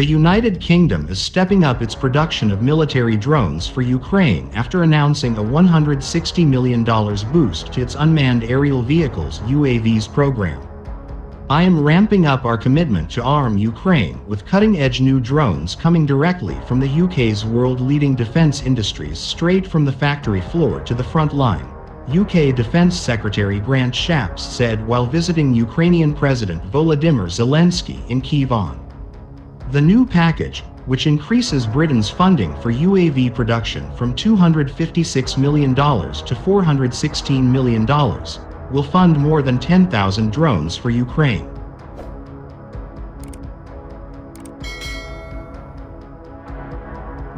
The United Kingdom is stepping up its production of military drones for Ukraine after announcing a $160 million boost to its unmanned aerial vehicles (UAVs) program. "I am ramping up our commitment to arm Ukraine with cutting-edge new drones coming directly from the UK's world-leading defense industries straight from the factory floor to the front line," UK Defense Secretary Grant Shapps said while visiting Ukrainian President Volodymyr Zelensky in Kyiv. The new package, which increases Britain's funding for UAV production from $256 million to $416 million, will fund more than 10,000 drones for Ukraine.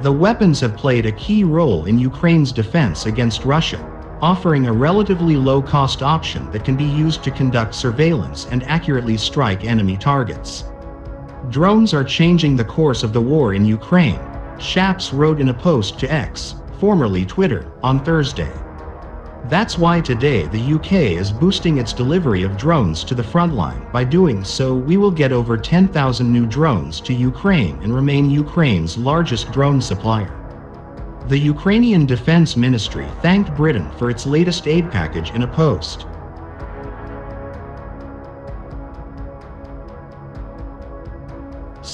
The weapons have played a key role in Ukraine's defense against Russia, offering a relatively low-cost option that can be used to conduct surveillance and accurately strike enemy targets. "Drones are changing the course of the war in Ukraine," Shapps wrote in a post to X, formerly Twitter, on Thursday. "That's why today the UK is boosting its delivery of drones to the front line. By doing so, we will get over 10,000 new drones to Ukraine and remain Ukraine's largest drone supplier." The Ukrainian Defense Ministry thanked Britain for its latest aid package in a post.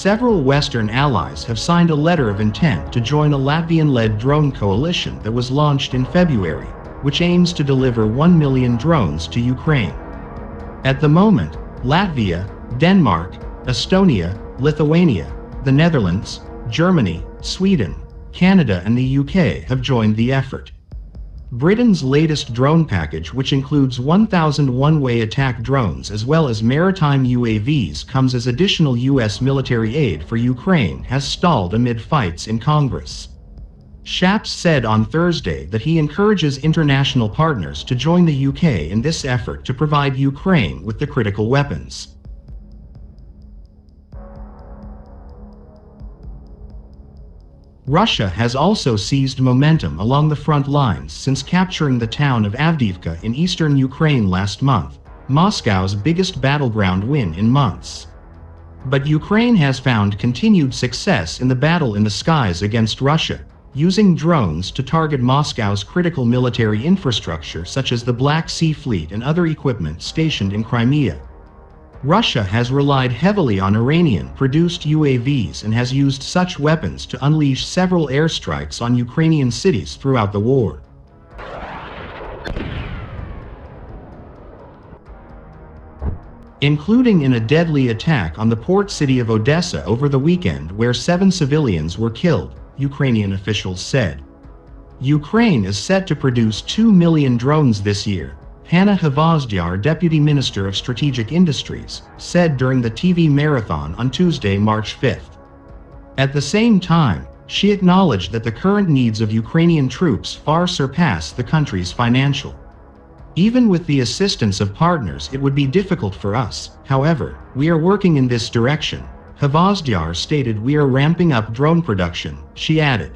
Several Western allies have signed a letter of intent to join a Latvian-led drone coalition that was launched in February, which aims to deliver 1 million drones to Ukraine. At the moment, Latvia, Denmark, Estonia, Lithuania, the Netherlands, Germany, Sweden, Canada and the UK have joined the effort. Britain's latest drone package, which includes 1,000 one-way attack drones as well as maritime UAVs, comes as additional US military aid for Ukraine has stalled amid fights in Congress. Shapps said on Thursday that he encourages international partners to join the UK in this effort to provide Ukraine with the critical weapons. Russia has also seized momentum along the front lines since capturing the town of Avdiivka in eastern Ukraine last month, Moscow's biggest battleground win in months. But Ukraine has found continued success in the battle in the skies against Russia, using drones to target Moscow's critical military infrastructure such as the Black Sea Fleet and other equipment stationed in Crimea. Russia has relied heavily on Iranian-produced UAVs and has used such weapons to unleash several airstrikes on Ukrainian cities throughout the war. Including in a deadly attack on the port city of Odessa over the weekend where 7 civilians were killed, Ukrainian officials said. Ukraine is set to produce 2 million drones this year, Hanna Avdiivka, Deputy Minister of Strategic Industries, said during the TV marathon on Tuesday, March 5. At the same time, she acknowledged that the current needs of Ukrainian troops far surpass the country's financial. "Even with the assistance of partners, it would be difficult for us. However, we are working in this direction," Avdiivka stated. "We are ramping up drone production," she added.